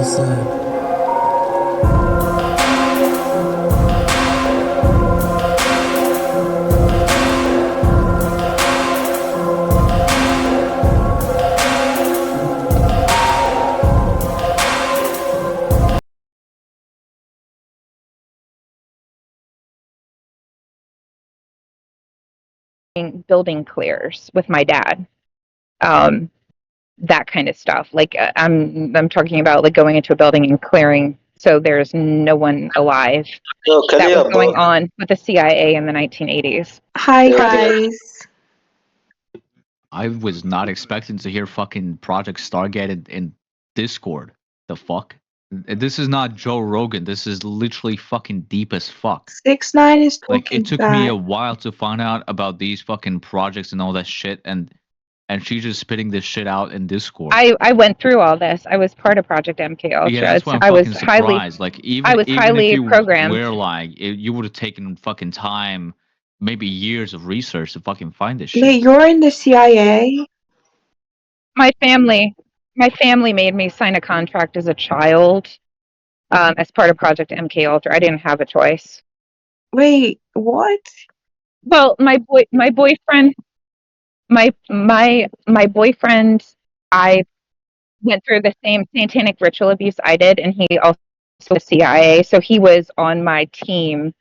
what's up? Building clears with my dad. Um, that kind of stuff. Like I'm talking about like going into a building and clearing so there's no one alive. Yo, That was Kalia, going bro. on with the CIA in the 1980s. Hi Yo, yo. guys. I was not expecting to hear fucking Project Stargate in Discord. The fuck? This is not Joe Rogan. This is literally fucking deep as fuck. 6ix9ine is Like it talking took me a back. while to find out about these fucking projects and all that shit, and she's just spitting this shit out in Discord. I went through all this. I was part of Project MK Ultra. Yeah, that's why I'm I was fucking highly surprised. Like even if you programmed. were like, you would have taken fucking time, maybe years of research to fucking find this shit. Wait, you're in the CIA? My family made me sign a contract as a child, as part of Project MK Ultra. I didn't have a choice. Wait, what? Well, my boyfriend, my boyfriend, I went through the same satanic ritual abuse I did, and he also was CIA, so he was on my team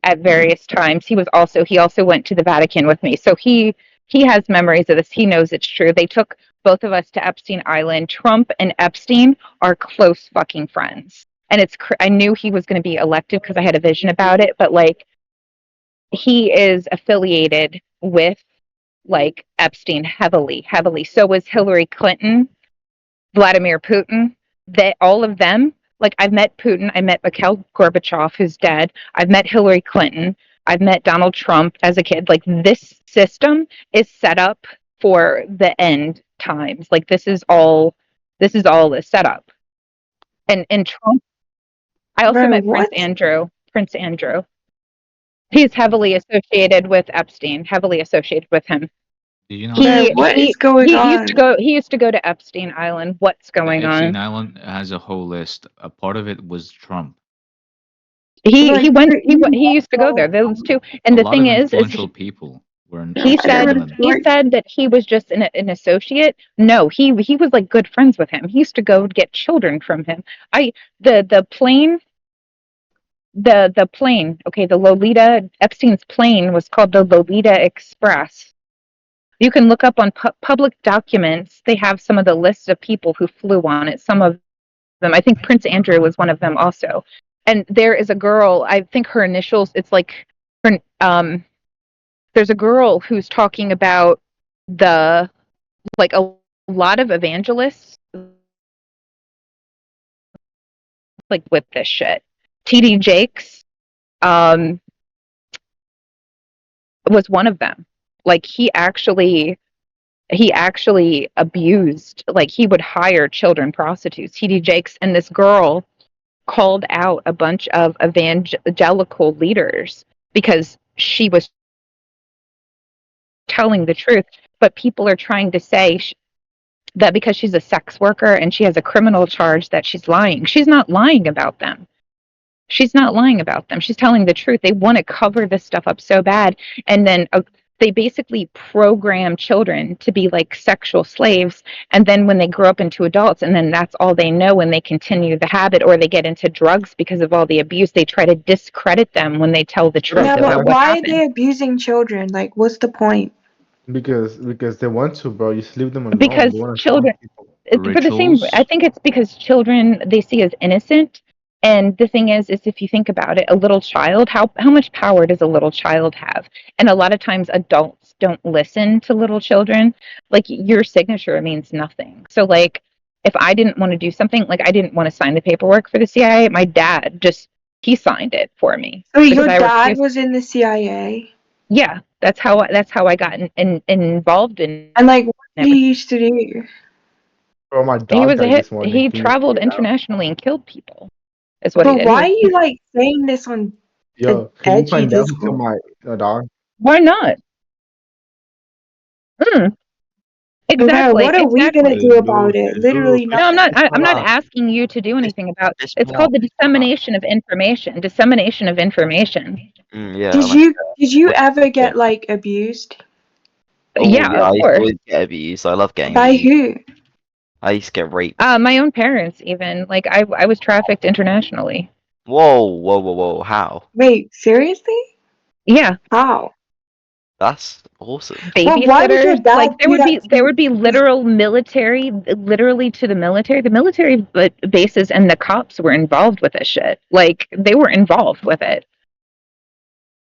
at various times. He also went to the Vatican with me, so he has memories of this. He knows it's true. They took both of us to Epstein Island. Trump and Epstein are close fucking friends, and I knew he was going to be elected because I had a vision about it, but like he is affiliated with like Epstein heavily. So was Hillary Clinton, Vladimir Putin. All of them. Like I've met Putin, I met Mikhail Gorbachev, who's dead. I've met Hillary Clinton. I've met Donald Trump as a kid. Like this system is set up for the end times. Like this is all a setup. And Trump. I also Bro, met Prince what? Andrew. Prince Andrew. He's heavily associated with Epstein. Heavily associated with him. Did you know Bro, that? what is going on? He used to go to Epstein Island. What's The going Epstein on? Island has a whole list. A part of it was Trump. He Like, went you he used to go there. Those two. And A the lot thing of is influential people were in he Epstein I said Island. would that he was just an associate. No, he was like good friends with him. He used to go get children from him. I the plane the plane. Okay, the Lolita Epstein's plane was called the Lolita Express. You can look up on public documents. They have some of the lists of people who flew on it. Some of them, I think Prince Andrew was one of them also. And there is a girl, I think her initials, it's like her, there's a girl who's talking about the, like a lot of evangelists, like with this shit. TD Jakes um, was one of them. Like he actually abused, like he would hire children prostitutes. TD Jakes and this girl called out a bunch of evangelical leaders because she was telling the truth. But people are trying to say that because she's a sex worker and she has a criminal charge that she's lying. She's not lying about them. She's not lying about them. She's telling the truth. They want to cover this stuff up so bad. And then they basically program children to be like sexual slaves. And then when they grow up into adults, and then that's all they know, and they continue the habit, or they get into drugs because of all the abuse, they try to discredit them when they tell the truth Yeah, about but what why are happened. they abusing children? Like, what's the point? Because they want to, bro. You just leave them alone. Because They want to harm children, people. for the same, I Rituals. think it's because children they see as innocent. And the thing is if you think about it, a little child, how much power does a little child have? And a lot of times adults don't listen to little children. Like your signature means nothing. So like if I didn't want to do something, like I didn't want to sign the paperwork for the CIA, my dad just he signed it for me So because your I dad refused. was in the CIA? Yeah, that's how I got involved in And like, what did everything. he used to do? Bro, my He dog was a died hit. this morning. He Can you traveled believe that? internationally and killed people. Is what he But did. why are you like saying this on the Yo, can you edgy find out who killed Discord? my dog? Why not? Mm. Exactly. what are we gonna do about it? Literally No, I'm nothing. not. I'm not asking you to do anything about. This It's called the dissemination of information. Dissemination of information. Yeah. Did you What's ever the- get like abused? Oh Yeah, yeah, of I used to course. always get abused. I love getting By abused. who? I used to get raped. My own parents, even like I was trafficked internationally. Whoa! How? Wait, seriously? Yeah, How? That's awesome. Well, why would your babysitters. dad Like do that to there you? would be literal military, literally to the military. The military bases and the cops were involved with this shit. Like they were involved with it.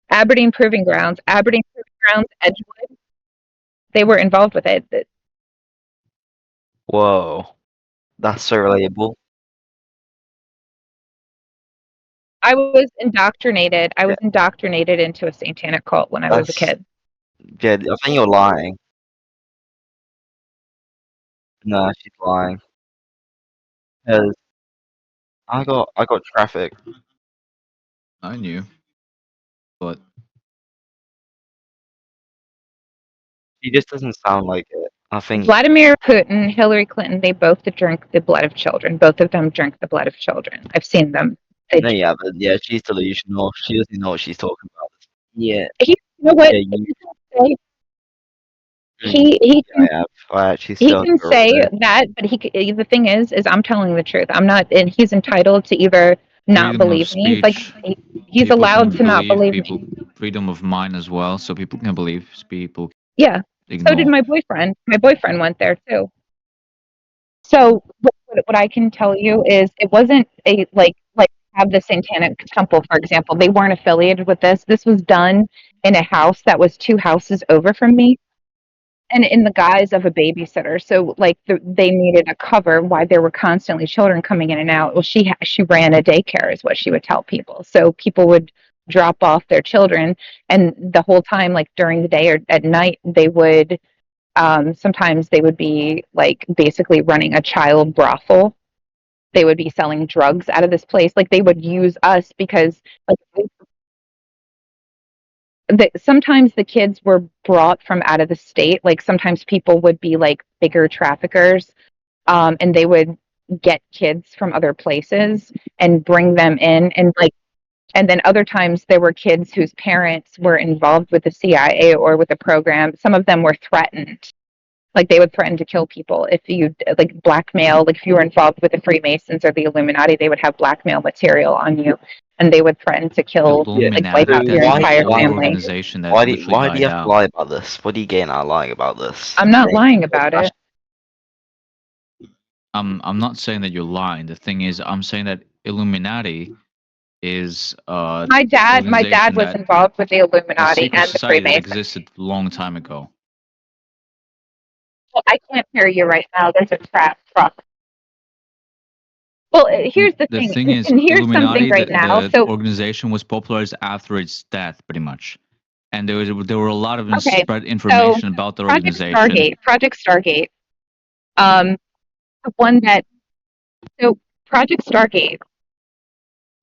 Aberdeen Proving Grounds, Edgewood. They were involved with it. Whoa, that's so relatable. I was indoctrinated. I was indoctrinated into a satanic cult when I was a That's kid. yeah. I think you're lying. No, she's lying. 'Cause I got trafficked. I knew, but She just doesn't sound like it. I think Vladimir Putin, Hillary Clinton, they both drink the blood of children. Both of them drink the blood of children. I've seen them. They, no, yeah, but yeah, she's delusional. She doesn't know what she's talking about. Yeah, you know what? yeah, you. He Yeah, I have. I actually he still can go say with it. that, but the thing is I'm telling the truth. I'm not, and he's entitled to either not freedom of believe me. Like speech. he's People allowed can to not believe. believe People me. freedom of mind as well, so people can believe. People Yeah. So did ignore. my boyfriend. My boyfriend went there too. So what I can tell you is it wasn't a like have the Satanic Temple, for example. They weren't affiliated with this. This was done in a house that was 2 houses over from me, and in the guise of a babysitter. So like they needed a cover why there were constantly children coming in and out. Well, she ran a daycare, is what she would tell people. So people would drop off their children, and the whole time, like during the day or at night, they would sometimes they would be like basically running a child brothel. They would be selling drugs out of this place. Like they would use us because like sometimes the kids were brought from out of the state. Like sometimes people would be like bigger traffickers, and they would get kids from other places and bring them in, and like and then other times there were kids whose parents were involved with the CIA or with the program. Some of them were threatened. Like they would threaten to kill people if you like blackmail. Like if you were involved with the Freemasons or the Illuminati, they would have blackmail material on you, and they would threaten to kill, Yeah. like wipe Illuminati. out your That's a entire killer family. organization that literally Why do died you have to out. lie about this? What are you getting out of lying about this? I'm not lying about it. I'm not saying that you're lying. The thing is, I'm saying that Illuminati is My dad organization was that involved with the a Illuminati secret and the society that Freemasons. existed a long time ago. Well, I can't hear you right now. There's a truck. Well, here's the The thing, thing is, and here's something Illuminati, right now. the So, organization was popularized after its death, pretty much, and there were a lot of okay, spread so information about their organization. Project Stargate, um, the one that so Project Stargate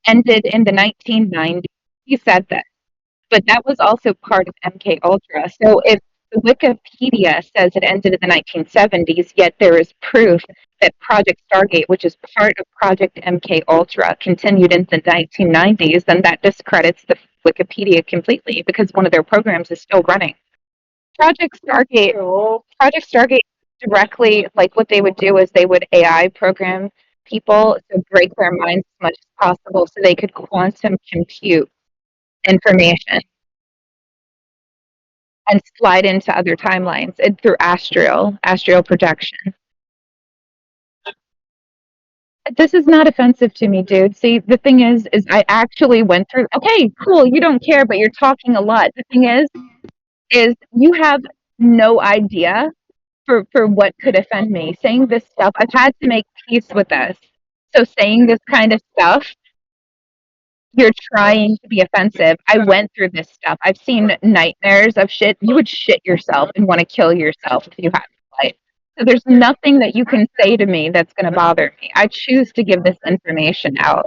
ended in the 1990s. He said that, but that was also part of MK Ultra. So if the Wikipedia says it ended in the 1970s, yet there is proof that Project Stargate, which is part of Project MK Ultra, continued in the 1990s, then that discredits the Wikipedia completely because one of their programs is still running. Project Stargate directly, like what they would do is they would AI program people to break their minds as much as possible so they could quantum compute information and slide into other timelines and through astral projection. This is not offensive to me, dude. See, the thing is I actually went through. Okay, cool. You don't care, but you're talking a lot. The thing is you have no idea for what could offend me. Saying this stuff, I've had to make peace with this. So saying this kind of stuff, you're trying to be offensive. I went through this stuff. I've seen nightmares of shit. You would shit yourself and want to kill yourself if you had a life. So there's nothing that you can say to me that's going to bother me. I choose to give this information out.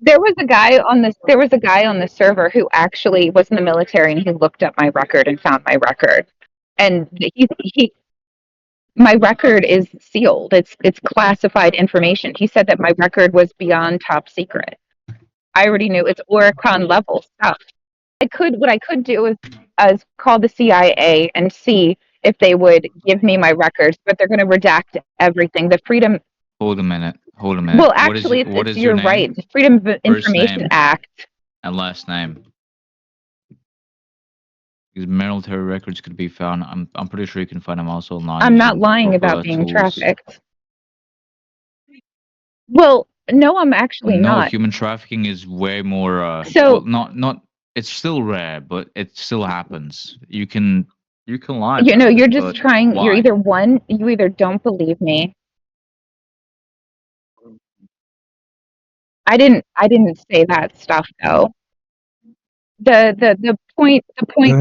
There was a guy on the server who actually was in the military and he looked up my record and found my record. And My record is sealed. It's classified information. He said that my record was beyond top secret. I already knew it's Oricon level stuff. What I could do is call the CIA and see if they would give me my records, but they're going to redact everything. The Freedom. Hold a minute. Hold a minute. Well, What actually, is you're your name? right. The Freedom of Information name. Act. And last name. Because military records could be found. I'm pretty sure you can find them also online. I'm not using lying about proper being tools. trafficked. Well, no, I'm actually No, not. human trafficking is way more. So- well, not. It's still rare, but it still happens. You can lie. You know, about you're it, just but trying. why? You're you either don't believe me. I didn't say that stuff though. The point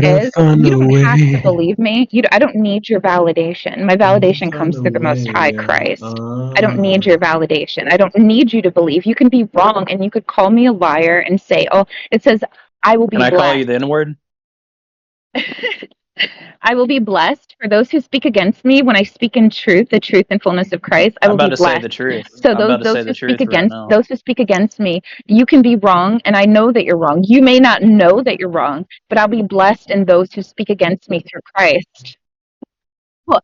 is, you don't have to believe me. I don't need your validation. My validation comes through the Most High Christ. I don't need your validation. I don't need you to believe. You can be wrong, and you could call me a liar and say, "Oh, it says I will be Can I blessed." call you the N-word? I will be blessed for those who speak against me. When I speak in truth, the truth and fullness of Christ, I I'm will about be to say the blessed. truth. So I'm about to say those the who speak truth right against now. those who speak against me, you can be wrong, and I know that you're wrong. You may not know that you're wrong, but I'll be blessed in those who speak against me through Christ. Well,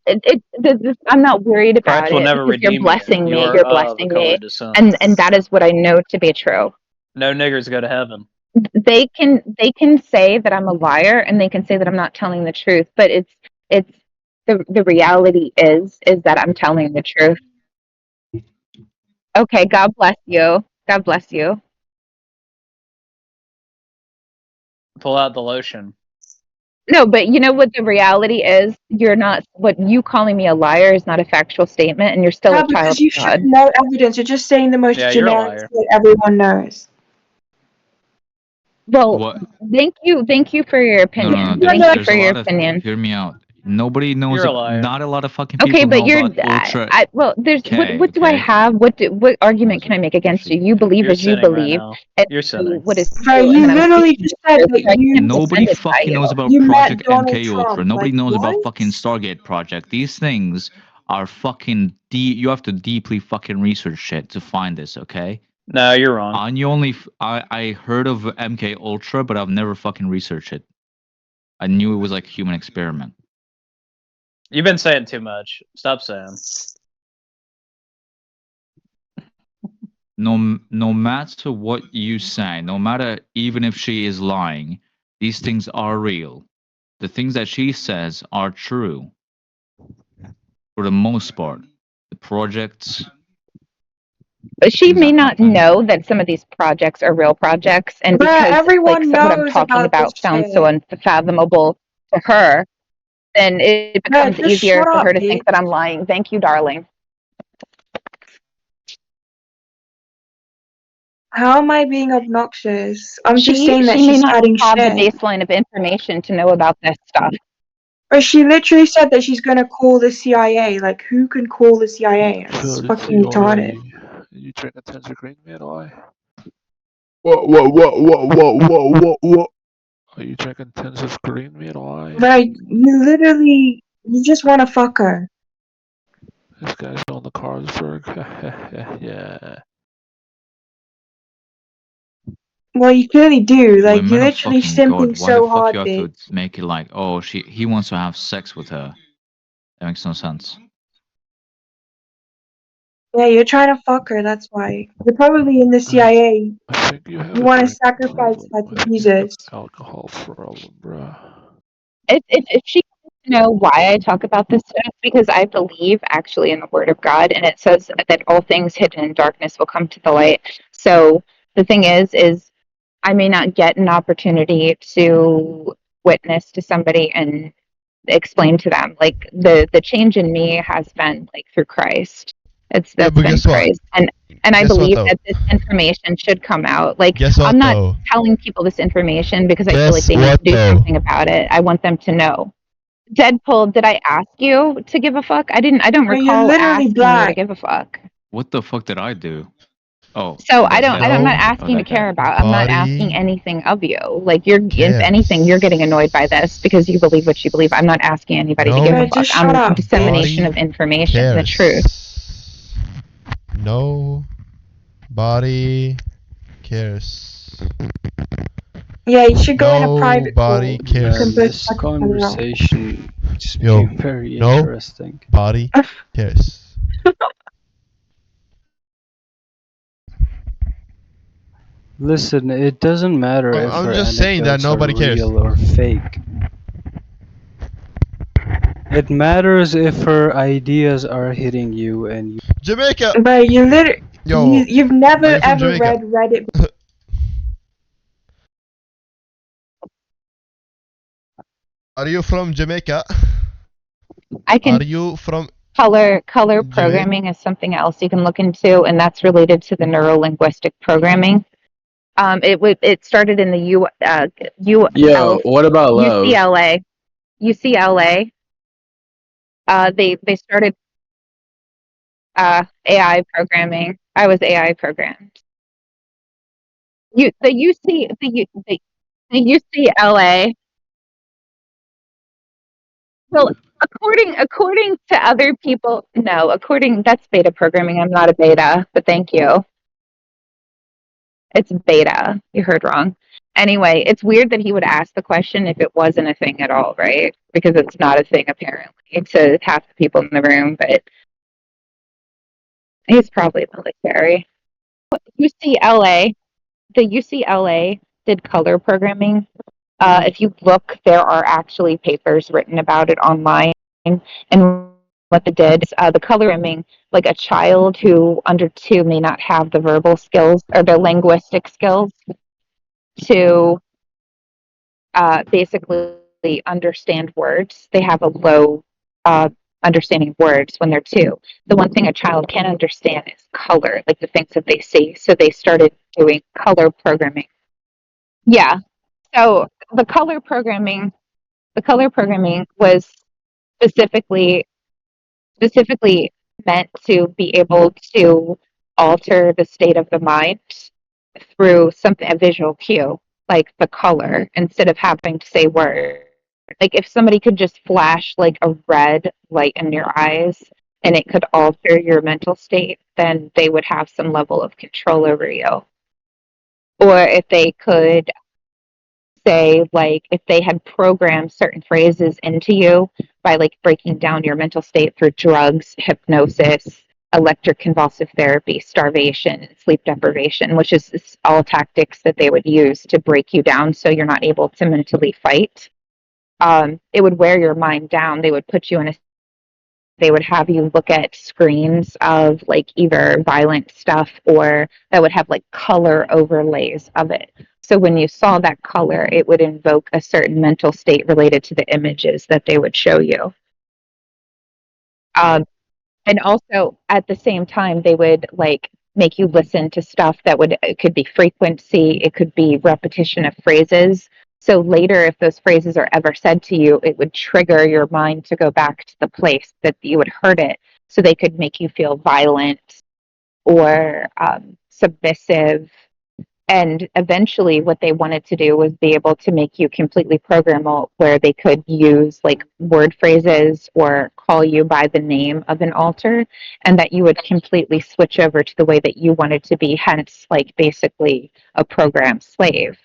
I'm not worried about Christ will it never because you're redeem you. blessing You me. are You're of the blessing color me, of the sun. and that is what I know to be true. No niggers go to heaven. They can say that I'm a liar, and they can say that I'm not telling the truth, but it's the reality is that I'm telling the truth. Okay, God bless you. God bless you. Pull out the lotion. No, but you know what the reality is? You're not, what you calling me a liar is not a factual statement, and you're still No, a child because you of show God. no evidence. You're just saying the most Yeah, you're a generic liar. that everyone knows. Well, What? thank you for your opinion. No. Thank you There's for a your lot of. opinion. Hear me out. Nobody knows. You're a liar. Not a lot of fucking Okay, people but know you're, about ultra. well, there's, what do I Okay. have? What argument can I make against you? You believe You're as you sinning right believe, now. and You're sinning. what is Bro, true, and you then I'm literally speaking just the said truth, that so I you can't be Nobody offended by fucking you. knows about you met Project Donald MK Trump. Ultra. Nobody Like, knows about what? fucking Stargate Project. These things are fucking you have to deeply fucking research shit to find this, okay? No, you're wrong. I heard of MK Ultra, but I've never fucking researched it. I knew it was like a human experiment. You've been saying too much. Stop saying. No matter what you say, no matter even if she is lying, these things are real. The things that she says are true. For the most part. The projects. But she things may that not happen. know that some of these projects are real projects, and Bruh, because everyone what I'm knows talking about this about sounds so shit. unfathomable to her, then it becomes Bruh, just easier shut for up, her to bitch. think that I'm lying. Thank you, darling. How am I being obnoxious? I'm just saying that She may she's not adding have the shit. baseline of information to know about this stuff. Or she literally said that she's gonna call the CIA. Like, who can call the CIA? It's fucking retarded. You drink a tons of green man, I. What? Are you drinking tons of green meat, I? Right, you just wanna fuck her. This guy's on the Carlsberg. Yeah. Well, you clearly do. Like, When you're men of literally fucking simping God, why the so fuck hard, you have bitch. to make it like, oh, he wants to have sex with her? That makes no sense. Yeah, you're trying to fuck her, that's why. You're probably in the CIA. I think you have You a want to drinking sacrifice problem. her I to think you have Jesus. an alcohol problem, bruh. If she wants to know why I talk about this stuff, because I believe actually in the Word of God, and it says that all things hidden in darkness will come to the light. So the thing is I may not get an opportunity to witness to somebody and explain to them. Like the change in me has been like through Christ. That's but been guess what? Christ, and I Guess what, believe though? that this information should come out. Like Guess what, I'm not though? telling people this information because I feel like Guess they need what, to do though? something about it. I want them to know. Deadpool, did I ask you to give a fuck? I don't No, you're recall literally asking you to black. give a fuck. What the fuck did I do? Oh, So that's I'm Ella. not No. asking to that guy. care about. I'm not asking Body anything of you. Like if cares. anything, you're getting annoyed by this because you believe what you believe. I'm not asking anybody to give a No. Right, fuck. just shut I'm up, dissemination bitch. of Body information, the truth. cares. No. Body cares. Yeah, you should go in a private Nobody call. You can cares. Man, both this fuck each other up. conversation just Yo, became very no interesting. body cares. Listen, it doesn't matter if I'm her just saying that anecdotes are nobody cares. real or fake. It matters if her ideas are hitting you and you. Jamaica! But Yo, you've are never you from ever Jamaica? read Reddit. Are you from Jamaica? I can Are you from color Jamaica? programming is something else you can look into, and that's related to the neuro linguistic programming. It started in the Yo, what about love? UCLA. UCLA. They started AI programming. I was AI programmed. The UCLA. Well, according to other people, no. That's beta programming. I'm not a beta, but thank you. It's beta. You heard wrong. Anyway, it's weird that he would ask the question if it wasn't a thing at all, right? Because it's not a thing apparently to half the people in the room, but he's probably military. UCLA, the UCLA did color programming. If you look, there are actually papers written about it online. And what they did is the color programming, like a child who under 2 may not have the verbal skills or the linguistic skills to basically understand words. They have a low understanding of words when they're 2. The one thing a child can understand is color, like the things that they see. So they started doing color programming. Yeah. So the color programming was specifically specifically meant to be able to alter the state of the mind through something a visual cue, like the color, instead of having to say words. Like if somebody could just flash like a red light in your eyes and it could alter your mental state, then they would have some level of control over you. Or if they could say like if they had programmed certain phrases into you by like breaking down your mental state through drugs, hypnosis, electroconvulsive therapy, starvation, sleep deprivation, which is all tactics that they would use to break you down so you're not able to mentally fight. It would wear your mind down. They would put you in a they would have you look at screens of like either violent stuff or that would have like color overlays of it. So when you saw that color, it would invoke a certain mental state related to the images that they would show you. Um, and also at the same time, they would like make you listen to stuff that would it could be frequency, it could be repetition of phrases. So later, if those phrases are ever said to you, it would trigger your mind to go back to the place that you had heard it. So they could make you feel violent or submissive. And eventually, what they wanted to do was be able to make you completely programmable, where they could use like word phrases or call you by the name of an alter, and that you would completely switch over to the way that you wanted to be, hence, like basically a program slave.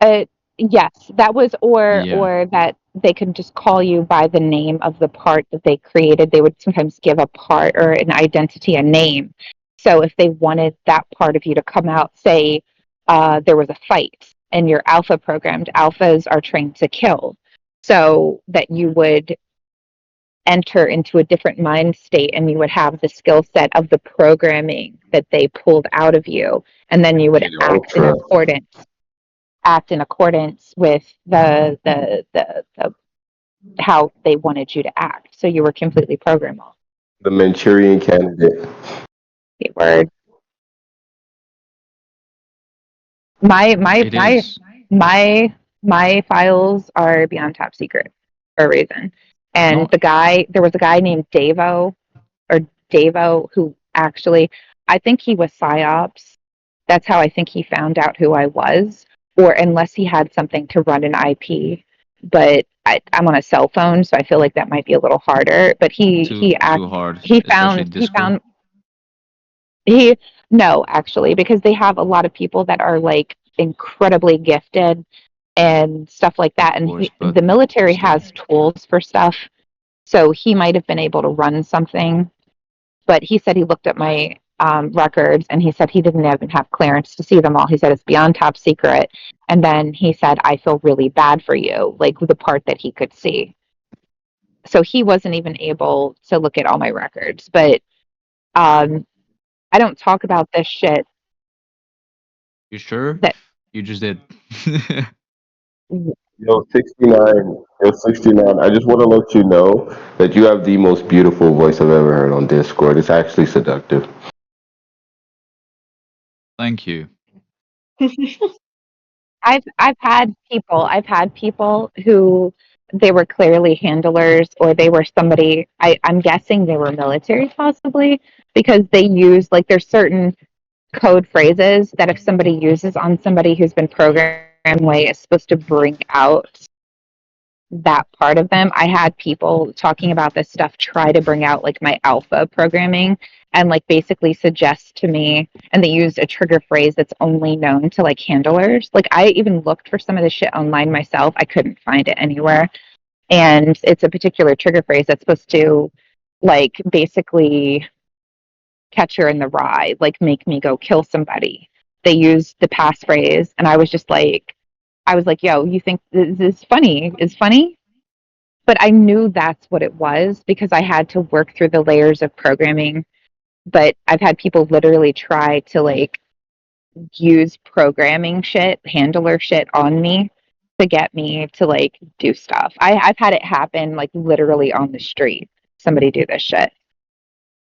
Uh, yes, that was, Yeah. or that they could just call you by the name of the part that they created. They would sometimes give a part or an identity a name. So if they wanted that part of you to come out, say there was a fight and you're alpha programmed, alphas are trained to kill. So that you would enter into a different mind state and you would have the skill set of the programming that they pulled out of you. And then you would act in accordance with the how they wanted you to act. So you were completely programmable. The Manchurian Candidate. Word. My my It my is. my my files are beyond top secret for a reason. And No. there was a guy named Davo or Davo who actually I think he was psyops. That's how I think he found out who I was, or unless he had something to run an IP. But I'm on a cell phone, so I feel like that might be a little harder. But Too hard, he especially found Discord. he no, actually, because they have a lot of people that are like incredibly gifted and stuff like that, Of and course, but the military still. has tools for stuff, so he might have been able to run something. But he said he looked at my records, and he said he didn't even have clearance to see them all. He said it's beyond top secret, and then he said, I feel really bad for you, like the part that he could see. So he wasn't even able to look at all my records. But I don't talk about this shit. You sure? That You just did. Yo, 69. Yo, 69. I just want to let you know that you have the most beautiful voice I've ever heard on Discord. It's actually seductive. Thank you. I've had people who they were clearly handlers, or they were somebody, I'm guessing they were military possibly, because they use, like, there's certain code phrases that if somebody uses on somebody who's been programmed way, is supposed to bring out that part of them. I had people talking about this stuff try to bring out like my alpha programming, and like basically suggest to me, and they used a trigger phrase that's only known to like handlers. Like, I even looked for some of this shit online myself. I couldn't find it anywhere. And it's a particular trigger phrase that's supposed to like basically catch her in the rye, like make me go kill somebody. They used the passphrase, and I was like, yo, you think this is funny? Is funny? But I knew that's what it was because I had to work through the layers of programming. But I've had people literally try to like use programming shit, handler shit on me to get me to like do stuff. I've had it happen like literally on the street. Somebody do this shit.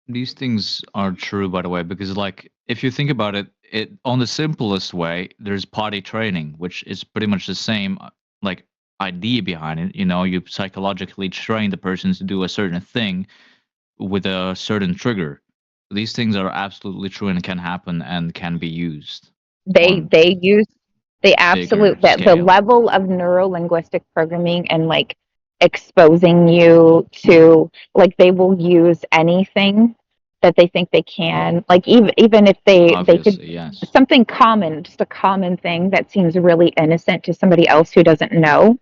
These things are true, by the way, because like if you think about it, it on the simplest way, there's potty training, which is pretty much the same like idea behind it. You know, you psychologically train the person to do a certain thing with a certain trigger. These things are absolutely true and can happen and can be used They on they use they bigger absolute that the scale. level of neuro linguistic programming and like exposing you to, like, they will use anything that they think they can, like even if they could, Obviously, yes. something common, just a common thing that seems really innocent to somebody else who doesn't know.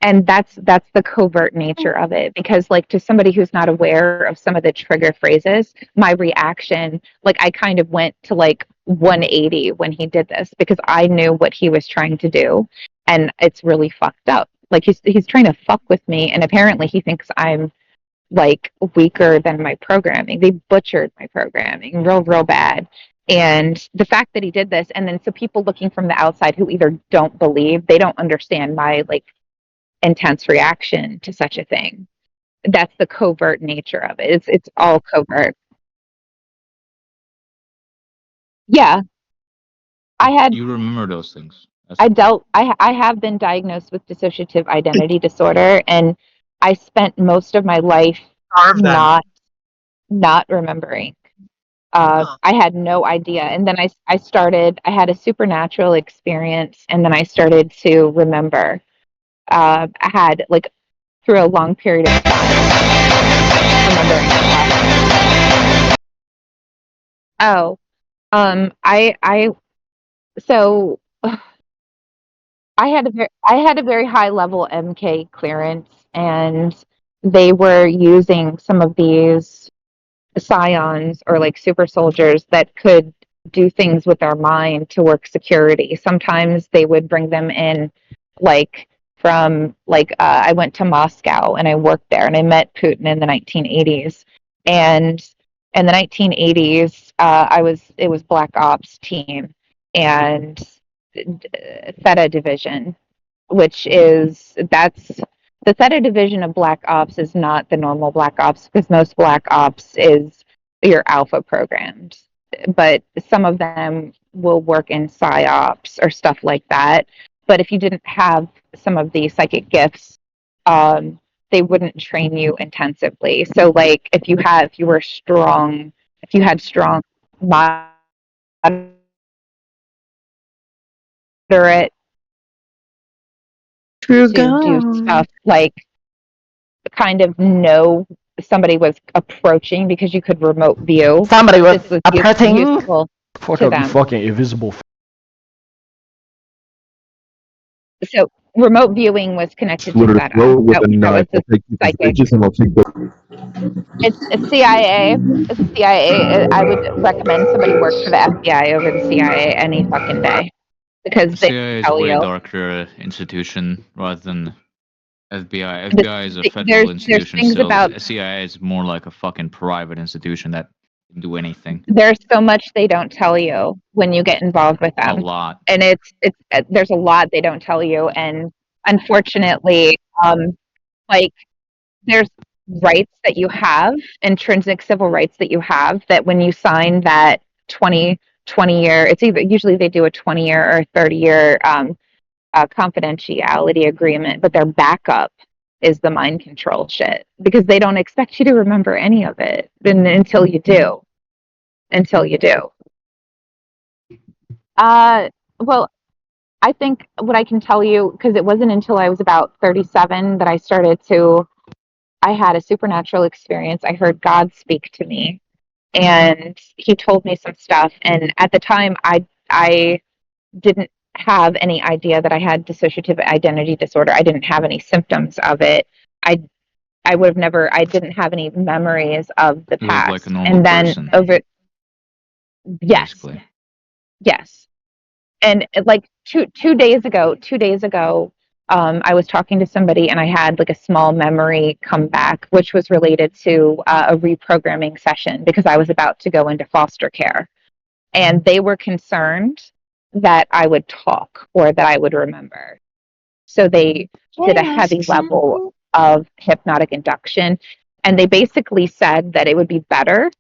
And that's the covert nature of it, because like to somebody who's not aware of some of the trigger phrases, my reaction, like I kind of went to like 180 when he did this, because I knew what he was trying to do, and it's really fucked up. Like he's trying to fuck with me, and apparently he thinks I'm like weaker than my programming. They butchered my programming real bad. And the fact that he did this, and then so people looking from the outside who either don't believe, they don't understand my like intense reaction to such a thing. That's the covert nature of it. It's all covert. Yeah, I had You remember those things. That's I cool. dealt I have been diagnosed with dissociative identity disorder, and I spent most of my life Carve them. not remembering. I had no idea, and then I had a supernatural experience, and then I started to remember. I had like through a long period of time remembering. Oh, I so I had a very high level MK clearance, and they were using some of these scions or like super soldiers that could do things with their mind to work security. Sometimes they would bring them in, like from like I went to Moscow and I worked there, and I met Putin in the 1980s. And in the 1980s, it was Black Ops team, and Theta division, which is that's the Theta division of Black Ops is not the normal Black Ops, because most Black Ops is your alpha programmed, but some of them will work in psyops or stuff like that. But if you didn't have some of the psychic gifts, they wouldn't train you intensively. So like if you were strong, if you had strong moderate True to do stuff like kind of know somebody was approaching because you could remote view. Somebody was This was approaching. useful Fuck to up, you them. fucking invisible. So remote viewing was connected to With a SETA. throat with a That was knife. I'll the take people's psychic. bitches and I'll take the. It's CIA. It's CIA. I would recommend somebody work for the FBI over the CIA any fucking day because they CIA is a tell way you. darker institution rather than FBI. FBI is a federal There's institution, things so about CIA is more like a fucking private institution that can do anything. there's so much they don't tell you when you get involved with A them, lot. and it's there's a lot they don't tell you, and unfortunately, like there's rights that you have, intrinsic civil rights that you have, that when you sign that 20 year, it's either usually they do a 20-year or 30-year confidentiality agreement, but their backup is the mind control shit because they don't expect you to remember any of it until you do. Until you do. Well, I think what I can tell you, because it wasn't until I was about 37 that I had a supernatural experience. I heard God speak to me, and He told me some stuff. And at the time, I didn't have any idea that I had dissociative identity disorder. I didn't have any symptoms of it. I would have never. I didn't have any memories of the You live past. like a normal And then person. yes, Basically. yes. And like two days ago, I was talking to somebody and I had like a small memory come back, which was related to a reprogramming session because I was about to go into foster care. And they were concerned that I would talk or that I would remember. So they did a heavy level of hypnotic induction. And they basically said that it would be better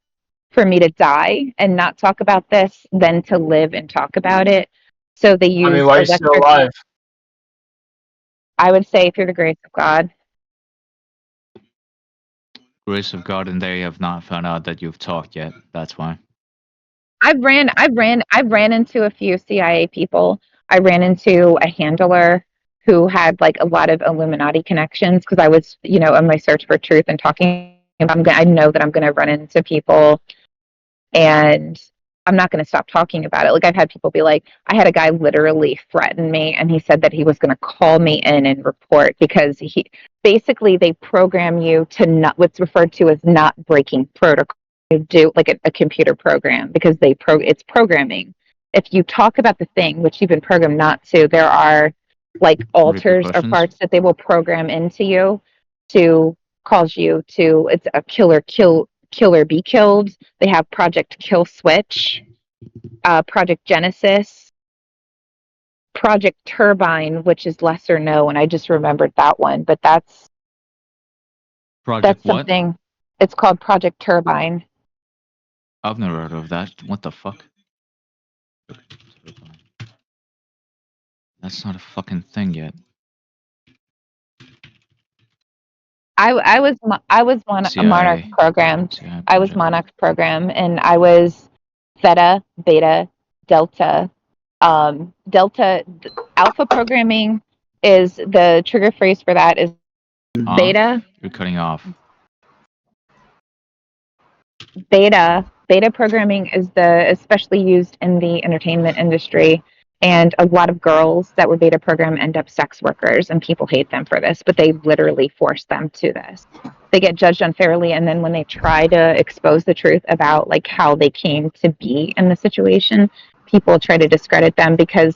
for me to die and not talk about this than to live and talk about it. So they I mean, used why are you still electric. alive? I would say through the grace of God. Grace of God, and they have not found out that you've talked yet. That's why. I've ran into a few CIA people. I ran into a handler who had like a lot of Illuminati connections because I was, on my search for truth and talking. I know that I'm going to run into people, and I'm not going to stop talking about it. Like I've had people be like, I had a guy literally threaten me, and he said that he was going to call me in and report because they program you to not what's referred to as not breaking protocol. Do like a computer program because it's programming. If you talk about the thing which you've been programmed not to, there are like alters or Repercussions? parts that they will program into you to cause you to. It's a killer be killed. They have Project Kill Switch, Project Genesis, Project Turbine, which is lesser known. I just remembered that one, but that's Project what? something. It's called Project Turbine. I've never heard of that. What the fuck? That's not a fucking thing yet. I was a Monarch CIA. program. CIA I was project. Monarch program, and I was Theta, Beta, Delta. Alpha programming is the trigger phrase for that is Beta. You're cutting off. Beta programming is especially used in the entertainment industry, and a lot of girls that were beta program end up sex workers, and people hate them for this, but they literally force them to this. They get judged unfairly, and then when they try to expose the truth about like how they came to be in the situation, people try to discredit them because,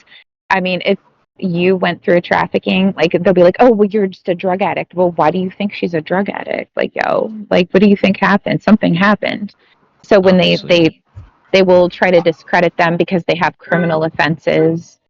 I mean, if you went through trafficking, like they'll be like, "Oh, well, you're just a drug addict." Well, why do you think she's a drug addict? Like, like, what do you think happened? Something happened. So when they will try to discredit them because they have criminal offenses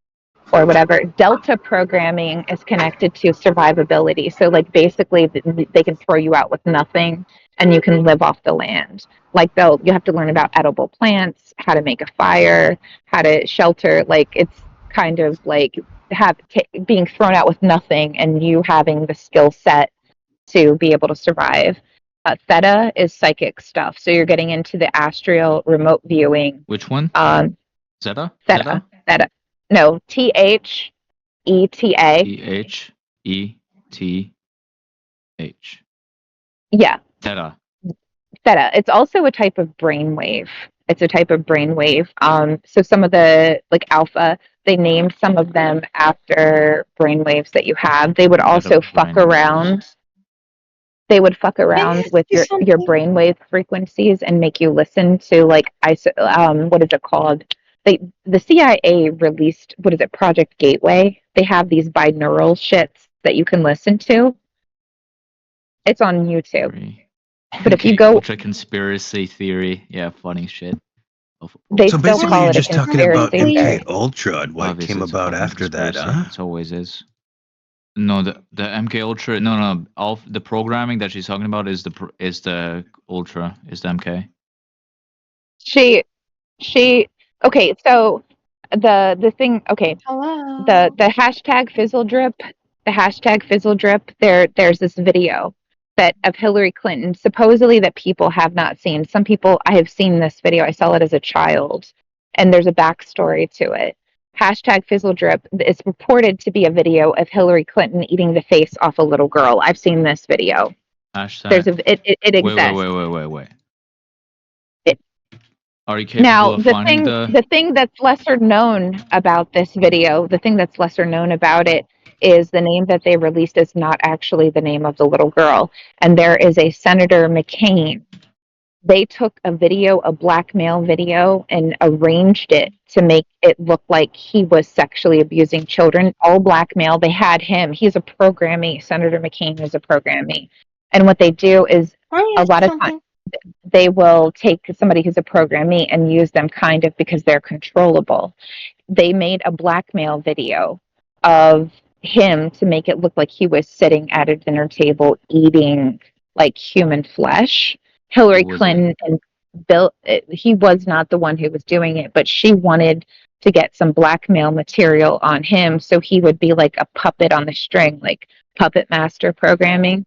or whatever. Delta programming is connected to survivability. So like basically they can throw you out with nothing and you can live off the land. Like you have to learn about edible plants, how to make a fire, how to shelter. Like it's kind of like being thrown out with nothing and you having the skill set to be able to survive. Theta is psychic stuff. So you're getting into the astral remote viewing. Which one? Zeta? Theta. Theta. No, THETA. THETH. Yeah, Theta. theta. It's also a type of brainwave. It's a type of brainwave. So some of the like alpha, they named some of them after brainwaves that you have. They would also fuck around. They would fuck around with your brainwave frequencies and make you listen to like what is it called? The CIA released, what is it, Project Gateway? They have these binaural shits that you can listen to. It's on YouTube. But if you go, Ultra conspiracy theory, yeah, funny shit. they So still basically, call you're it a just talking about conspiracy theory. MK Ultra and what Obviously, came it's a about fucking after that, conspiracy. It always is. No, the MK Ultra. No. The programming that she's talking about is the Ultra. Is the MK. She okay, so the thing, okay, Hello. the hashtag fizzle drip, there's this video that of Hillary Clinton supposedly that people have not seen. Some people, I have seen this video, I saw it as a child, and there's a backstory to it. Hashtag fizzle drip is purported to be a video of Hillary Clinton eating the face off a little girl. I've seen this video. Hashtag. There's it exists. Wait. It, Are you capable Now, of finding the thing that's lesser known about this video, the thing that's lesser known about it is the name that they released is not actually the name of the little girl. And there is a Senator McCain. They took a video, a blackmail video, and arranged it to make it look like he was sexually abusing children. All blackmail. They had him. He's a programmee. Senator McCain is a programmee. And what they do is a lot of times they will take somebody who's a programmee and use them kind of because they're controllable. They made a blackmail video of him to make it look like he was sitting at a dinner table eating like human flesh. Hillary Clinton and Bill, he was not the one who was doing it, but she wanted to get some blackmail material on him so he would be like a puppet on the string, like puppet master programming.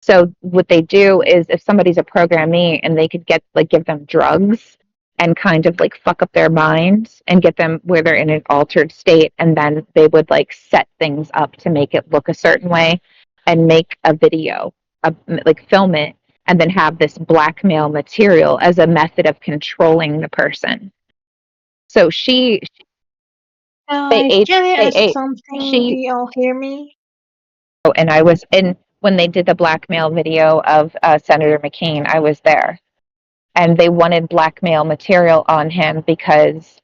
So what they do is if somebody's a programmee and they could get like give them drugs and kind of like fuck up their minds and get them where they're in an altered state, and then they would like set things up to make it look a certain way and make a video, like film it, and then have this blackmail material as a method of controlling the person. So they ate, Can I they ask ate, something? she, Do y'all hear me? and I was in when they did the blackmail video of Senator McCain, I was there. And they wanted blackmail material on him because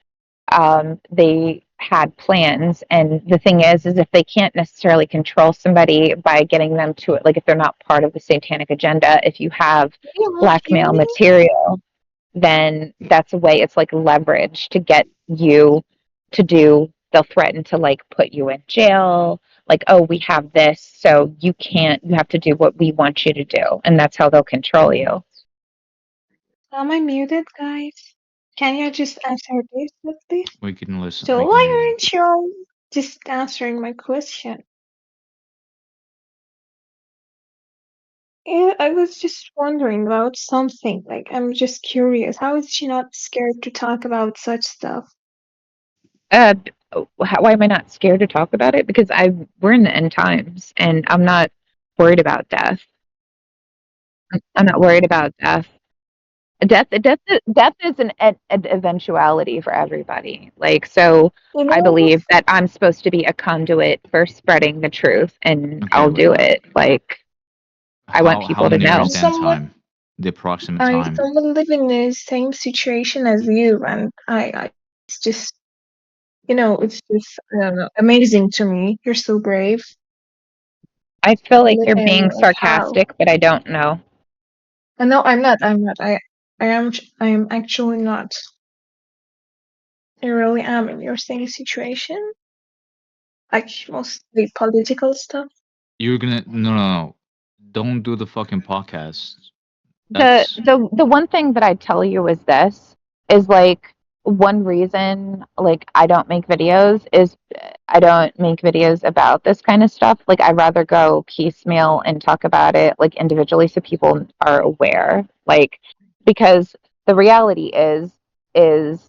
they had plans. And the thing is if they can't necessarily control somebody by getting them to it, like if they're not part of the satanic agenda, if you have blackmail material, then that's a way, it's like leverage to get you to do, they'll threaten to like put you in jail, like, oh, we have this, so you have to do what we want you to do, and that's how they'll control you. Am I muted, guys? Can you just answer this, please? We can listen. So why aren't you just answering my question? Yeah, I was just wondering about something. Like, I'm just curious. How is she not scared to talk about such stuff? Why am I not scared to talk about it? Because we're in the end times, and I'm not worried about death. I'm not worried about death. Death is an eventuality for everybody. Like, so I believe that I'm supposed to be a conduit for spreading the truth, and I'll do it. Like, I want people to know. Time? The approximate time. Someone living in the same situation as you, and it's just, it's just, I don't know, amazing to me. You're so brave. I feel like you're being sarcastic, but I don't know. No, I'm not. I am actually not. I really am in your same situation. Like, mostly political stuff. You're gonna no. Don't do the fucking podcast. The one thing that I tell you is this is like one reason like I don't make videos is I don't make videos about this kind of stuff. Like I'd rather go piecemeal and talk about it like individually so people are aware. Like because the reality is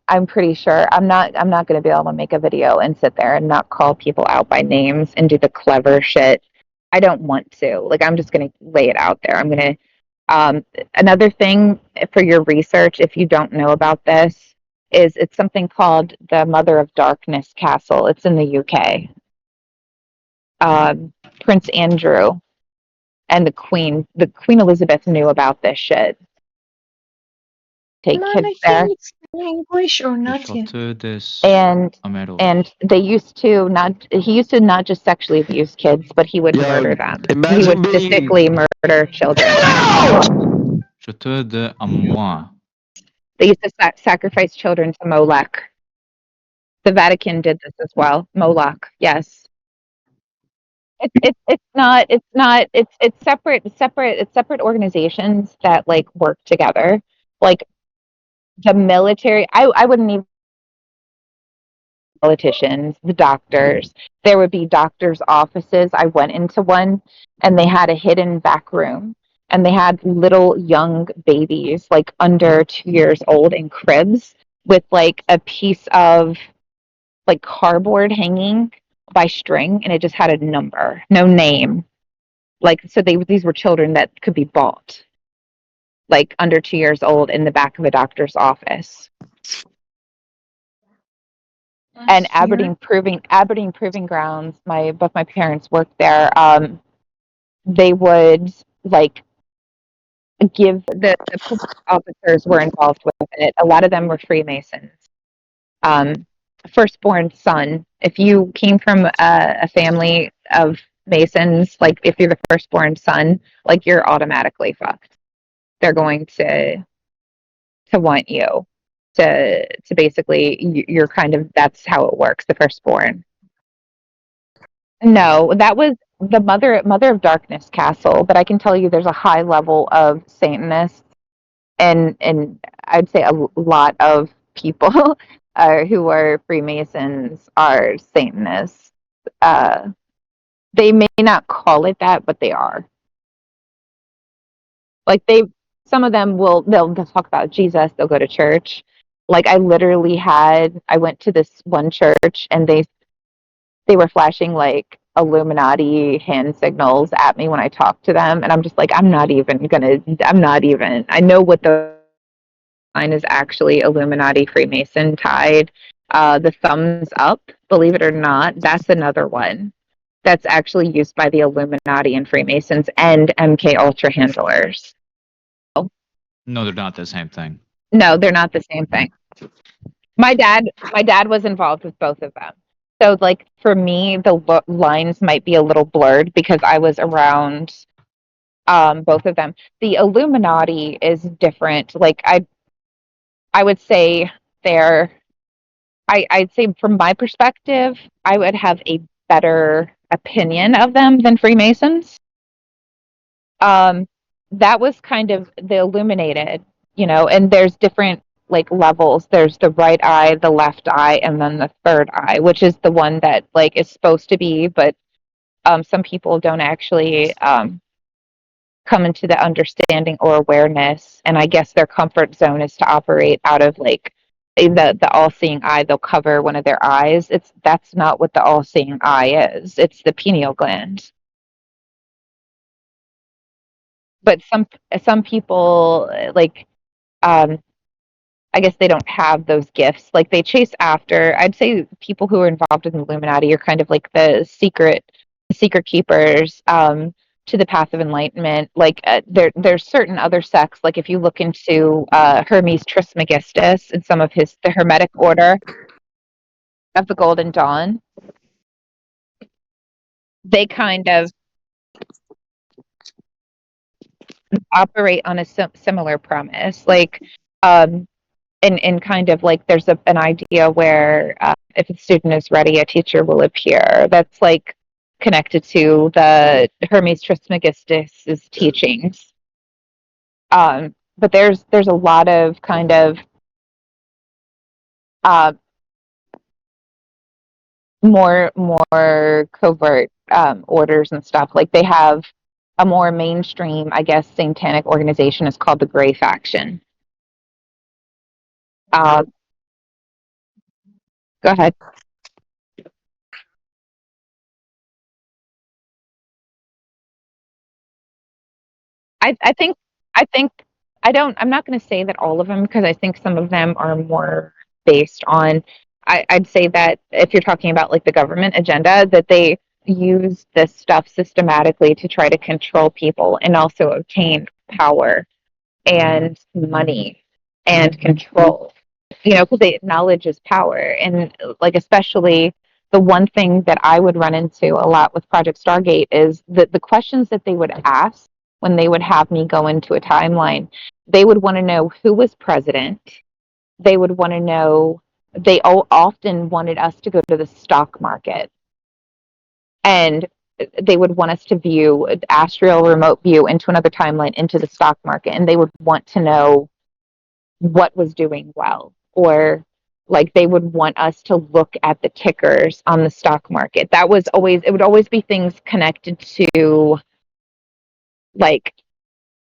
I'm pretty sure I'm not going to be able to make a video and sit there and not call people out by names and do the clever shit. I don't want to. Like I'm just going to lay it out there. I'm going to another thing for your research, if you don't know about this, is it's something called the Mother of Darkness Castle. It's in the UK. Prince Andrew and the Queen Elizabeth knew about this shit. Take Man, kids I there, think it's in English or not yet. and Amero. they used to not. He used to not just sexually abuse kids, but he would murder them. He would physically murder children. Je te de à moi. They used to sacrifice children to Molech. The Vatican did this as well. Moloch, yes. It's separate organizations that like work together. Like the military, I wouldn't even politicians, the doctors. There would be doctors' offices. I went into one and they had a hidden back room and they had little young babies like under 2 years old in cribs with like a piece of like cardboard hanging by string and it just had a number, no name. Like so these were children that could be bought. Like under 2 years old in the back of a doctor's office. And Aberdeen Proving Grounds, both my parents worked there. They would like give the police officers were involved with it. A lot of them were Freemasons. Firstborn son. If you came from a family of Masons, like if you're the firstborn son, like you're automatically fucked. They're going to want you to basically you're kind of that's how it works. The firstborn. No, that was the Mother of Darkness Castle, but I can tell you there's a high level of Satanists and I'd say a lot of people who are Freemasons are Satanists. They may not call it that, but they are. Like some of them they'll talk about Jesus. They'll go to church. Like I went to this one church and they were flashing like Illuminati hand signals at me when I talked to them, and I'm just like, I'm not even. I know what the line is actually Illuminati Freemason tied. The thumbs up, believe it or not, that's another one that's actually used by the Illuminati and Freemasons and MK Ultra handlers. No, they're not the same thing. No, they're not the same thing. My dad was involved with both of them. So like for me, the lines might be a little blurred because I was around both of them. The Illuminati is different. Like I would say they're I'd say from my perspective, I would have a better opinion of them than Freemasons. That was kind of the illuminated, and there's different like levels. There's the right eye, the left eye, and then the third eye, which is the one that like is supposed to be, but some people don't actually come into the understanding or awareness. And I guess their comfort zone is to operate out of like the all-seeing eye. They'll cover one of their eyes. That's not what the all-seeing eye is. It's the pineal gland. But some people like I guess they don't have those gifts. Like they chase after. I'd say people who are involved in the Illuminati are kind of like the secret keepers to the path of enlightenment. Like there's certain other sects. Like if you look into Hermes Trismegistus and some of the Hermetic Order of the Golden Dawn, they kind of operate on a similar premise. Like and kind of like there's an idea where if a student is ready, a teacher will appear. That's like connected to the Hermes Trismegistus's teachings. But there's a lot of kind of uh, more covert orders and stuff. Like they have a more mainstream, I guess, satanic organization is called the Gray Faction. Go ahead. I think I think I'm not going to say that all of them because I think some of them are more based on. I'd say that if you're talking about like the government agenda, that they use this stuff systematically to try to control people and also obtain power and money and control. You know, because they acknowledge is power, and like especially the one thing that I would run into a lot with Project Stargate is that the questions that they would ask when they would have me go into a timeline, they would want to know who was president. They would want to know. They often wanted us to go to the stock market, and they would want us to view astral remote view into another timeline into the stock market, and they would want to know what was doing well, or like they would want us to look at the tickers on the stock market. That was always, it would always be things connected to like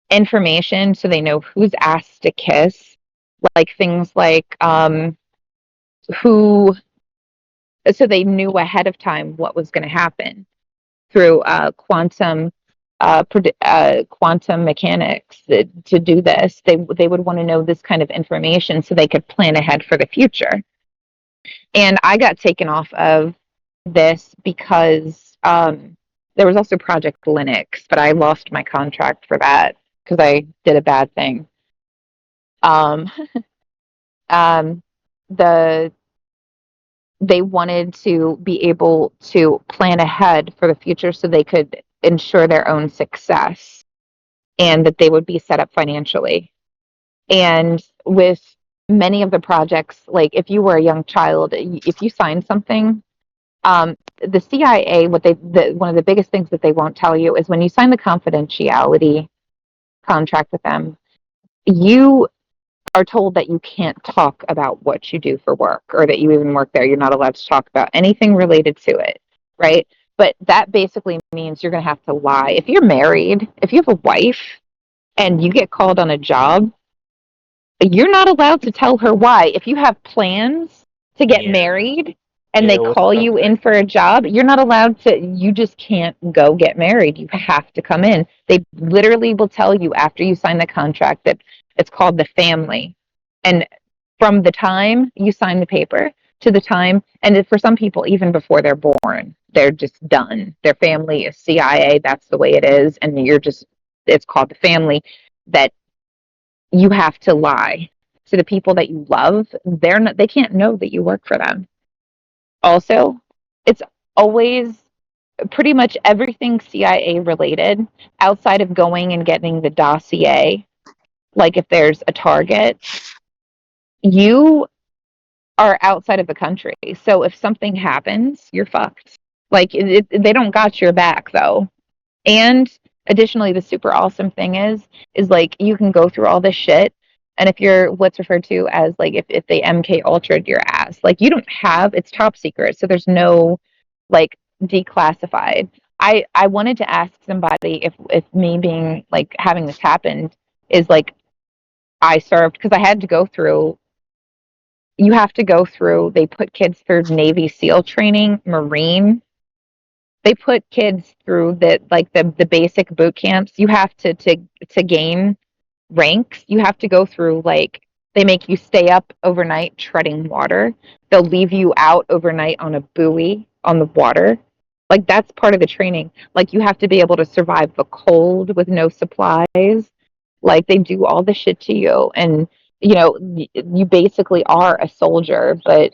information so they know who's asked to kiss, like things like who, so they knew ahead of time what was going to happen through quantum mechanics to do this. They would want to know this kind of information so they could plan ahead for the future. And I got taken off of this because there was also Project Linux, but I lost my contract for that because I did a bad thing. Um, um, the they wanted to be able to plan ahead for the future so they could ensure their own success and that they would be set up financially. And with many of the projects, like if you were a young child, if you signed something, the CIA, one of the biggest things that they won't tell you is when you sign the confidentiality contract with them, you are told that you can't talk about what you do for work or that you even work there. You're not allowed to talk about anything related to it, right? But that basically means you're going to have to lie. If you're married, if you have a wife and you get called on a job, you're not allowed to tell her why. If you have plans to get married and they call you in for a job, you're not allowed to, you just can't go get married. You have to come in. They literally will tell you after you sign the contract that it's called the family. And from the time you sign the paper to the time, and for some people, even before they're born, they're just done. Their family is CIA, that's the way it is. And it's called the family, that you have to lie to the people that you love. They can't know that you work for them. Also, it's always pretty much everything CIA related outside of going and getting the dossier. Like if there's a target, you are outside of the country. So if something happens, you're fucked. Like they don't got your back though. And additionally, the super awesome thing is like you can go through all this shit. And if you're what's referred to as like if they MK ultra'd your ass, like you don't have, it's top secret. So there's no like declassified. I wanted to ask somebody if me being like having this happened is like I served, because I had to go through, you have to go through, they put kids through Navy SEAL training, Marine, they put kids through the basic boot camps. You have to gain ranks. You have to go through, like, they make you stay up overnight treading water. They'll leave you out overnight on a buoy on the water. Like that's part of the training. Like you have to be able to survive the cold with no supplies. Like they do all the shit to you, and you basically are a soldier, but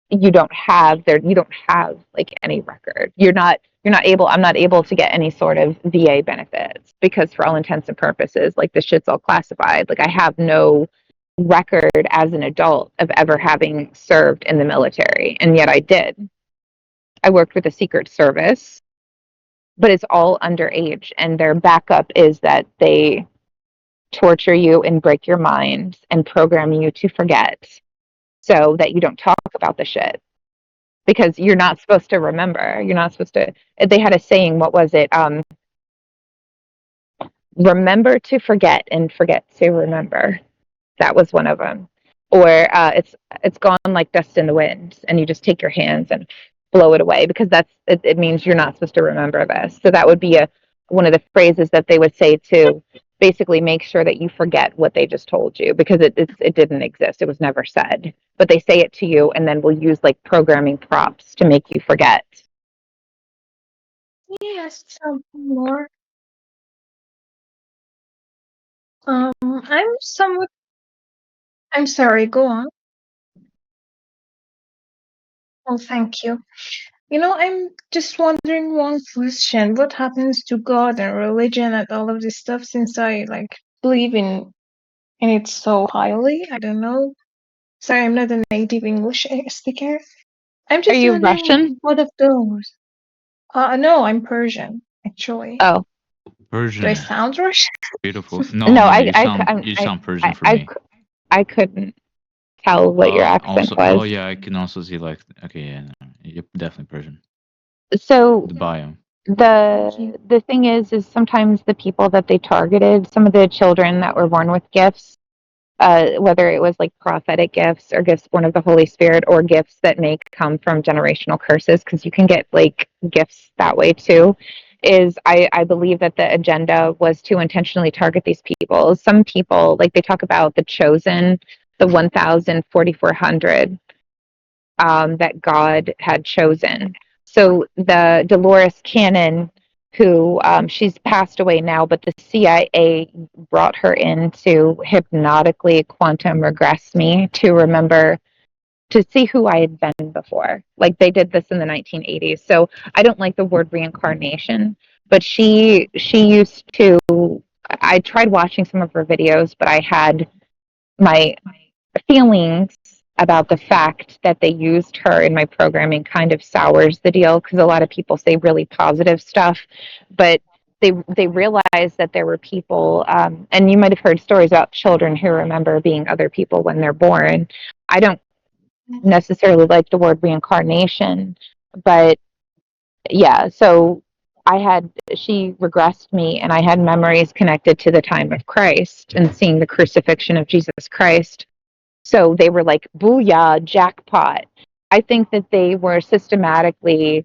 you don't have like any record. You're not able, I'm not able to get any sort of VA benefits because for all intents and purposes, like the shit's all classified. Like I have no record as an adult of ever having served in the military, and yet I did. I worked with the Secret Service, but it's all underage, and their backup is that they torture you and break your mind and program you to forget so that you don't talk about the shit. Because you're not supposed to remember. You're not supposed to. They had a saying. What was it? Remember to forget and forget to remember. That was one of them. Or it's gone like dust in the wind, and you just take your hands and blow it away, because it means you're not supposed to remember this. So that would be one of the phrases that they would say to basically make sure that you forget what they just told you, because it didn't exist. It was never said. But they say it to you, and then we'll use like programming props to make you forget. Yes, something more. I'm sorry, go on. Oh, thank you. I'm just wondering one question. What happens to God and religion and all of this stuff, since I believe in it so highly? I don't know. Sorry, I'm not a native English speaker. I'm Are just you wondering Russian? what of those. No, I'm Persian, actually. Oh, Do I Persian. sound Russian? Beautiful. no, No, you sound Persian for me. I couldn't tell what your accent Also, was. yeah, I can also see like, okay, yeah, no, you're definitely Persian. So The bio. the thing is sometimes the people that they targeted, some of the children that were born with gifts, whether it was like prophetic gifts or gifts born of the Holy Spirit, or gifts that may come from generational curses, because you can get like gifts that way too, is I believe that the agenda was to intentionally target these people. Some people, like they talk about the chosen, the 1,400 that God had chosen. So the Dolores Cannon, who she's passed away now, but the CIA brought her in to hypnotically quantum regress me to remember, to see who I had been before. Like they did this in the 1980s. So I don't like the word reincarnation, but she used to. I tried watching some of her videos, but I had my feelings about the fact that they used her in my programming kind of sours the deal, because a lot of people say really positive stuff, but they realized that there were people, and you might have heard stories about children who remember being other people when they're born. I don't necessarily like the word reincarnation, but yeah, so she regressed me, and I had memories connected to the time of Christ and seeing the crucifixion of Jesus Christ. So they were like, booyah, jackpot. I think that they were systematically,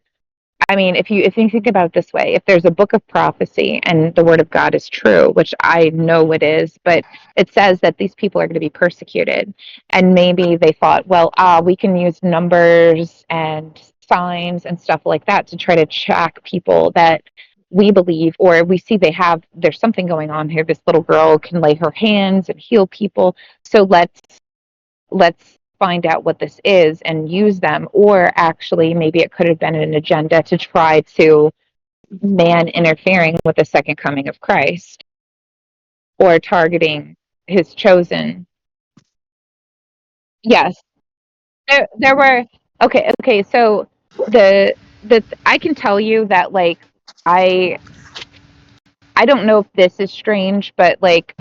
I mean, if you think about it this way, if there's a book of prophecy and the word of God is true, which I know it is, but it says that these people are going to be persecuted. And maybe they thought, well, we can use numbers and signs and stuff like that to try to track people that we believe, or we see there's something going on here. This little girl can lay her hands and heal people. So let's find out what this is and use them. Or actually, maybe it could have been an agenda to try to man interfering with the second coming of Christ, or targeting his chosen. Yes, there were. Okay, so the I can tell you that, like, I I don't know if this is strange, but like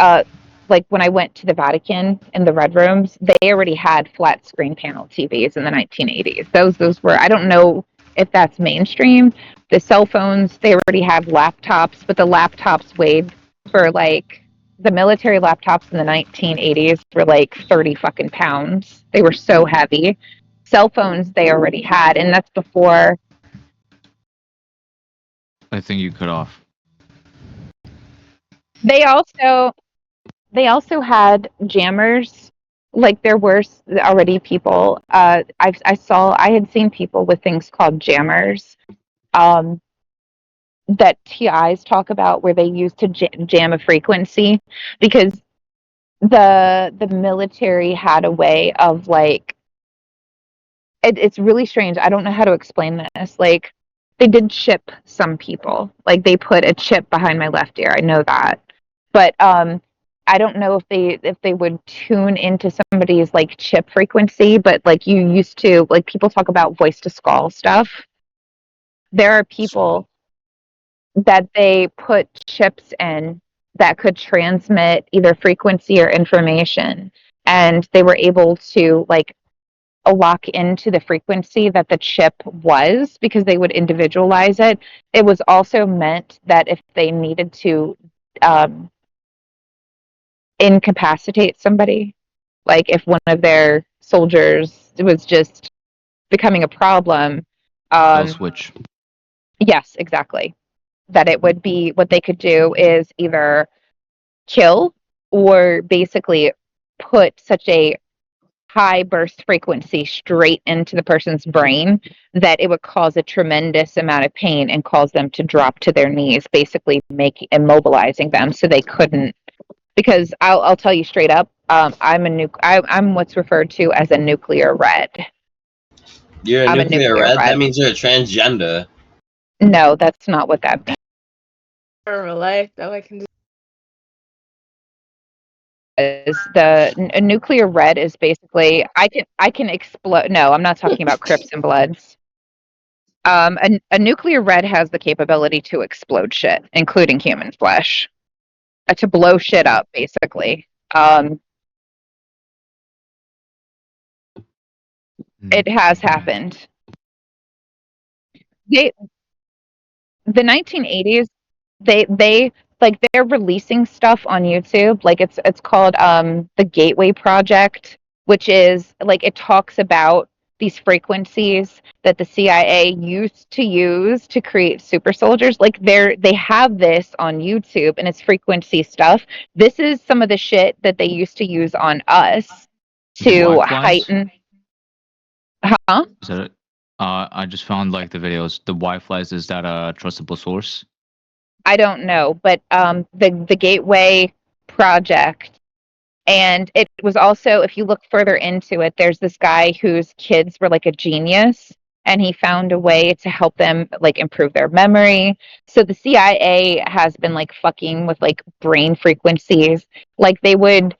when I went to the Vatican in the Red Rooms, they already had flat screen panel TVs in the 1980s. Those were, I don't know if that's mainstream. The cell phones, they already have laptops, but the laptops weighed, for like the military laptops in the 1980s were like 30 fucking pounds. They were so heavy. Cell phones they already had, and that's before. I think you cut off. They had jammers. Like there were already people. I had seen people with things called jammers, um, that TIs talk about, where they use to jam a frequency, because the military had a way of like, it's really strange. I don't know how to explain this. Like they did chip some people. Like they put a chip behind my left ear. I know that, but I don't know if they would tune into somebody's like chip frequency. But like you used to, like people talk about voice to skull stuff. There are people that they put chips in that could transmit either frequency or information, and they were able to like lock into the frequency that the chip was because they would individualize it. It was also meant that if they needed to incapacitate somebody, like if one of their soldiers was just becoming a problem, They'll switch. yes, exactly. That it would be what they could do is either kill or basically put such a high burst frequency straight into the person's brain that it would cause a tremendous amount of pain and cause them to drop to their knees, basically immobilizing them so they couldn't. Because I'll tell you straight up, I'm what's referred to as a nuclear red. You're a I'm nuclear red? That means you're a transgender. No, that's not what that means. For life, though, I can do. A nuclear red is basically I can explode. No, I'm not talking about Crips and Bloods. A nuclear red has the capability to explode shit, including human flesh, to blow shit up, basically. It has happened. The 1980s, they like they're releasing stuff on YouTube. Like it's called the Gateway Project, which is like it talks about these frequencies that the CIA used to use to create super soldiers. Like they have this on YouTube and it's frequency stuff. This is some of the shit that they used to use on us to heighten. Huh? Is that it? I just found like the videos. The Wi-Fi's, is that a trustable source? I don't know, but the Gateway Project, and it was also, if you look further into it, there's this guy whose kids were like a genius, and he found a way to help them like improve their memory. So the CIA has been like fucking with like brain frequencies, like they would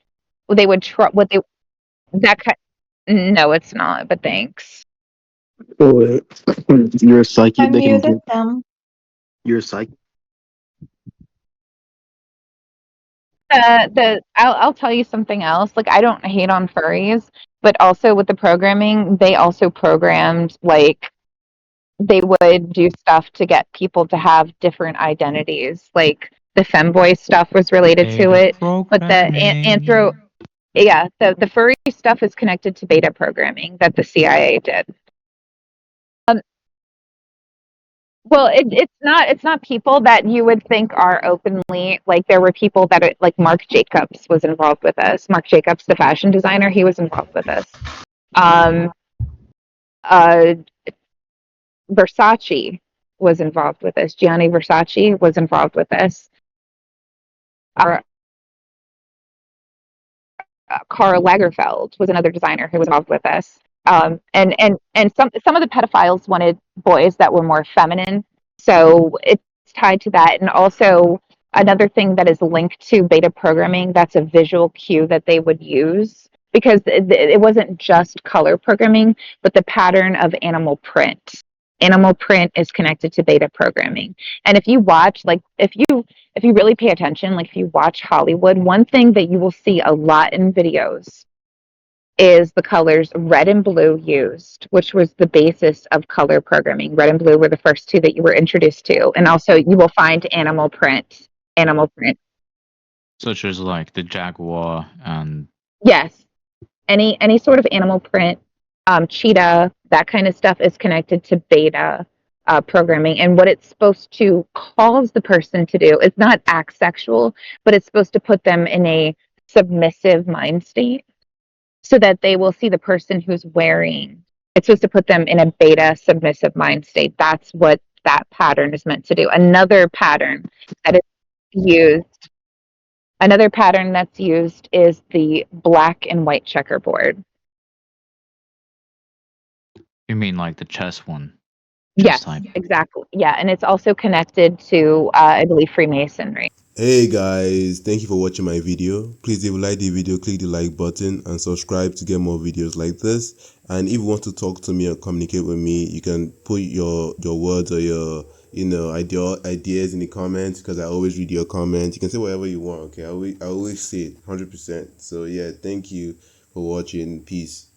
try what they that kind. No, it's not, but thanks. Oh, you're a psychic. I They can muted them. You're a psychic. I'll tell you something else. Like I don't hate on furries, but also with the programming, they also programmed like they would do stuff to get people to have different identities. Like the femboy stuff was related to it, but the furry stuff is connected to beta programming that the CIA did. Well, it's not people that you would think are openly like there were people that are, like Marc Jacobs was involved with us. Marc Jacobs, the fashion designer, he was involved with us. Versace was involved with us. Gianni Versace was involved with us. Karl Lagerfeld was another designer who was involved with us. And some of the pedophiles wanted boys that were more feminine, so it's tied to that. And also another thing that is linked to beta programming, that's a visual cue that they would use because it wasn't just color programming, but the pattern of animal print. Animal print is connected to beta programming. And if you watch, like if you really pay attention, like if you watch Hollywood, one thing that you will see a lot in videos is the colors red and blue used, which was the basis of color programming. Red and blue were the first two that you were introduced to. And also you will find animal print. Such as like the jaguar and Yes. Any sort of animal print, cheetah, that kind of stuff is connected to beta programming. And what it's supposed to cause the person to do is not act sexual, but it's supposed to put them in a submissive mind state so that they will see the person who's wearing. It's supposed to put them in a beta submissive mind state. That's what that pattern is meant to do. Another pattern that's used is the black and white checkerboard. you mean like the chess one? Yes, type. exactly. Yeah, and it's also connected to, I believe, Freemasonry. Hey guys, thank you for watching my video. Please, if you like the video, click the like button and subscribe to get more videos like this. And if you want to talk to me or communicate with me, you can put your words or your ideas in the comments, because I always read your comments. You can say whatever you want, okay? I always say it 100%. So yeah, thank you for watching. Peace.